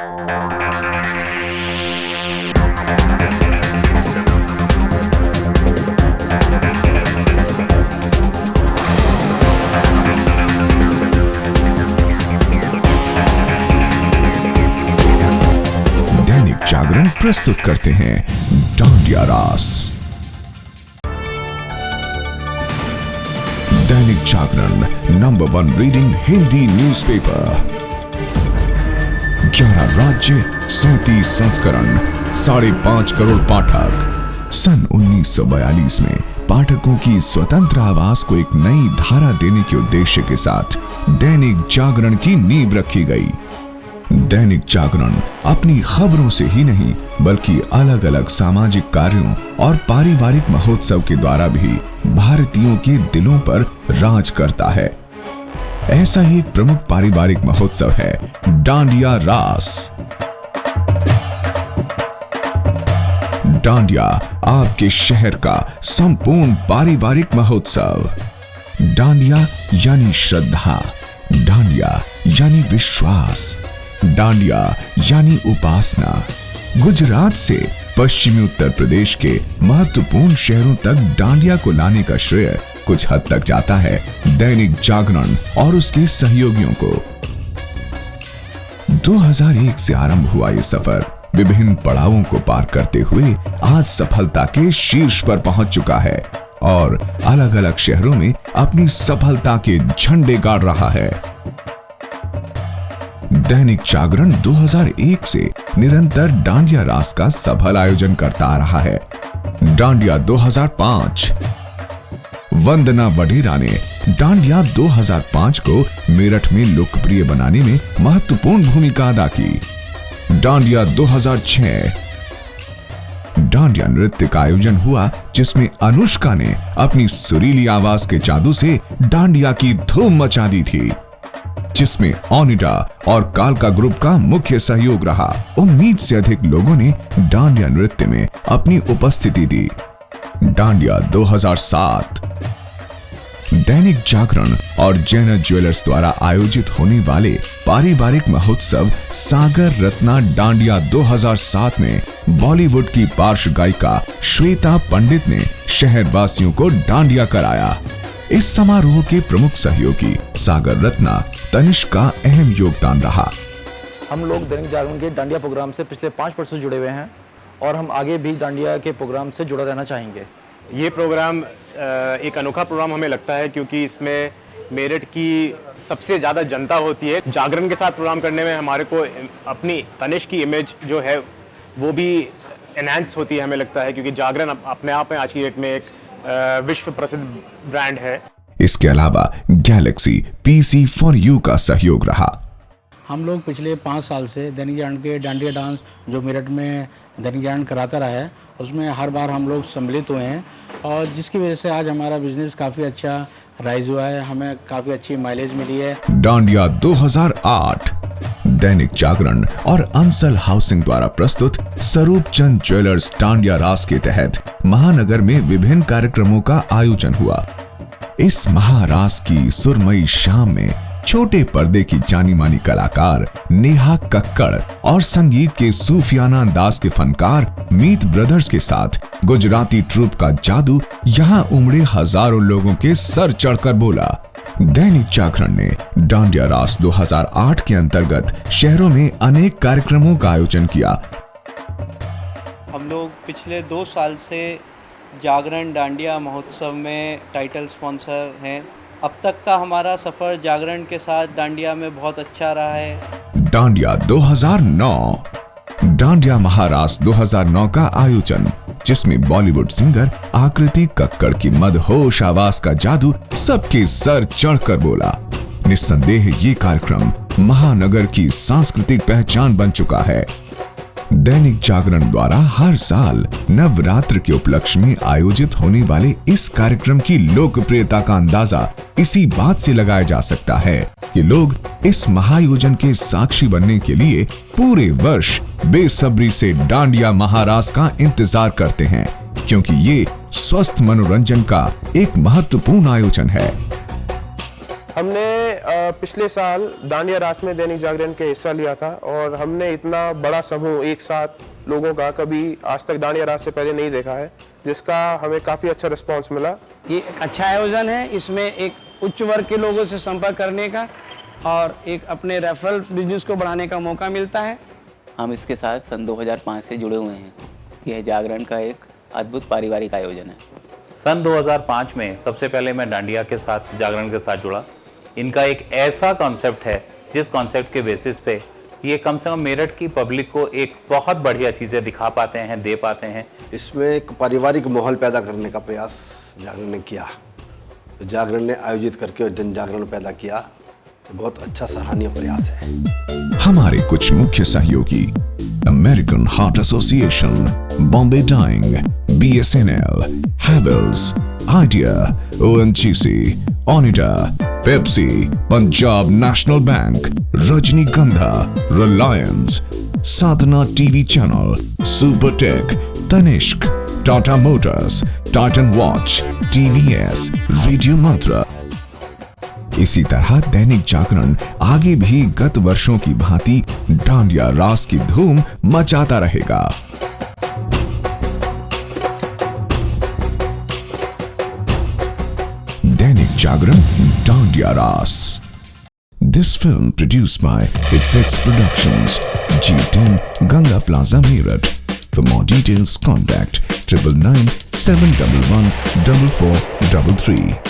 दैनिक जागरण प्रस्तुत करते हैं डांडिया रास। Dainik Jagran number 1 reading Hindi newspaper. 11 राज्य, 37 संस्करण, 5.5 करोड़ पाठक। सन 1942 में पाठकों की स्वतंत्र आवाज को एक नई धारा देने के उद्देश्य के साथ दैनिक जागरण की नींव रखी गई। दैनिक जागरण अपनी खबरों से ही नहीं बल्कि अलग अलग सामाजिक कार्यों और पारिवारिक महोत्सव के द्वारा भी भारतीयों के दिलों पर राज करता है। ऐसा ही एक प्रमुख पारिवारिक महोत्सव है डांडिया रास। डांडिया आपके शहर का संपूर्ण पारिवारिक महोत्सव। डांडिया यानी श्रद्धा, डांडिया यानी विश्वास, डांडिया यानी उपासना। गुजरात से पश्चिमी उत्तर प्रदेश के महत्वपूर्ण शहरों तक डांडिया को लाने का श्रेय कुछ हद तक जाता है दैनिक जागरण और उसके सहयोगियों को। 2001 से आरंभ हुआ ये सफर विभिन्न पड़ावों को पार करते हुए आज सफलता के शीर्ष पर पहुंच चुका है और अलग अलग शहरों में अपनी सफलता के झंडे गाड़ रहा है। दैनिक जागरण 2001 से निरंतर डांडिया रास का सफल आयोजन करता आ रहा है। डांडिया 2005। वंदना वडेरा ने डांडिया 2005 को मेरठ में लोकप्रिय बनाने में महत्वपूर्ण भूमिका अदा की। डांडिया 2006। डांडिया नृत्य का आयोजन हुआ जिसमें अनुष्का ने अपनी सुरीली आवाज के जादू से डांडिया की धूम मचा दी थी, जिसमें ओनिडा और कालका ग्रुप का मुख्य सहयोग रहा। उम्मीद से अधिक लोगों ने डांडिया नृत्य में अपनी उपस्थिति दी। डांडिया 2007। दैनिक जागरण और जैन ज्वेलर्स द्वारा आयोजित होने वाले पारिवारिक महोत्सव सागर रत्ना डांडिया 2007 में बॉलीवुड की पार्श्व गायिका श्वेता पंडित ने शहरवासियों को डांडिया कराया। इस समारोह के प्रमुख सहयोगी सागर रत्ना तनिष्क का अहम योगदान रहा। हम लोग दैनिक जागरण के डांडिया प्रोग्राम से पिछले 5 वर्ष से जुड़े हुए हैं और हम आगे भी डांडिया के प्रोग्राम से जुड़ा रहना चाहेंगे। ये प्रोग्राम एक अनोखा प्रोग्राम हमें लगता है क्योंकि इसमें मेरठ की सबसे ज़्यादा जनता होती है। जागरण के साथ प्रोग्राम करने में हमारे को अपनी तनिष्क की इमेज जो है वो भी एनहांस होती है हमें लगता है, क्योंकि जागरण अपने आप में आज की डेट में एक विश्व प्रसिद्ध ब्रांड है। इसके अलावा गैलेक्सी पीसी फॉर यू का सहयोग रहा। हम लोग पिछले 5 साल से दैनिक जागरण के डांडिया डांस जो मेरठ में दैनिक जागरण कराता रहा है उसमें हर बार हम लोग सम्मिलित हुए हैं और जिसकी वजह से आज हमारा बिजनेस काफ़ी अच्छा राइज हुआ है, हमें काफ़ी अच्छी माइलेज मिली है। डांडिया 2008। दैनिक जागरण और अंसल हाउसिंग द्वारा प्रस्तुत स्वरूप चंद ज्वेलर्स डांडिया रास के तहत महानगर में विभिन्न कार्यक्रमों का आयोजन हुआ। इस महारास की सुरमई शाम में छोटे पर्दे की जानी मानी कलाकार नेहा कक्कड़ और संगीत के सूफियाना अंदाज के फनकार मीत ब्रदर्स के साथ गुजराती ट्रूप का जादू यहाँ उमड़े हजारों लोगों के सर चढ़कर बोला। दैनिक जागरण ने डांडिया रास 2008 के अंतर्गत शहरों में अनेक कार्यक्रमों का आयोजन किया। हम लोग पिछले 2 साल से जागरण डांडिया महोत्सव में टाइटल स्पॉन्सर हैं। अब तक का हमारा सफर जागरण के साथ डांडिया में बहुत अच्छा रहा है। डांडिया 2009। डांडिया महारास 2009 का आयोजन जिसमें बॉलीवुड सिंगर आकृति कक्कड़ की मदहोश आवाज का जादू सबके सर चढ़कर बोला। निस्संदेह ये कार्यक्रम महानगर की सांस्कृतिक पहचान बन चुका है। दैनिक जागरण द्वारा हर साल नवरात्र के उपलक्ष्य में आयोजित होने वाले इस कार्यक्रम की लोकप्रियता का अंदाजा इसी बात से लगाया जा सकता है कि लोग इस महाआयोजन के साक्षी बनने के लिए पूरे वर्ष बेसब्री से डांडिया महारास का इंतजार करते हैं, क्योंकि ये स्वस्थ मनोरंजन का एक महत्वपूर्ण आयोजन है। हमने पिछले साल डांडिया रास में दैनिक जागरण के हिस्सा लिया था और हमने इतना बड़ा समूह एक साथ लोगों का कभी आज तक डांडिया रास से पहले नहीं देखा है, जिसका हमें काफ़ी अच्छा रिस्पांस मिला। ये एक अच्छा आयोजन है, इसमें एक उच्च वर्ग के लोगों से संपर्क करने का और एक अपने रेफरल बिजनेस को बढ़ाने का मौका मिलता है। हम इसके साथ सन 2005 से जुड़े हुए हैं। यह जागरण का एक अद्भुत पारिवारिक आयोजन है। सन 2005 में सबसे पहले मैं डांडिया के साथ जागरण के साथ जुड़ा। इनका एक ऐसा कॉन्सेप्ट है जिस कॉन्सेप्ट के बेसिस पे ये कम से कम मेरठ की पब्लिक को एक बहुत बढ़िया चीज़ें दिखा पाते हैं, दे पाते हैं। इसमें एक पारिवारिक माहौल पैदा करने का प्रयास जागरण ने किया। तो जागरण ने आयोजित करके जन जागरण पैदा किया, बहुत अच्छा सराहनीय प्रयास है। हमारे कुछ मुख्य सहयोगी American heart association, Bombay dyeing, BSNL, Havells, Idea, ONGC, Onida, Pepsi, Punjab national bank, Rajnigandha, Reliance, Sadhna TV channel, Supertech, Tanishq, Tata motors, Titan watch, TVS, radio Mantra. इसी तरह दैनिक जागरण आगे भी गत वर्षों की भांति डांडिया रास की धूम मचाता रहेगा। दैनिक जागरण डांडिया रास। This film produced by Effects Productions, G10, Ganga Plaza, Meerut. For more details, contact 999 711 4433.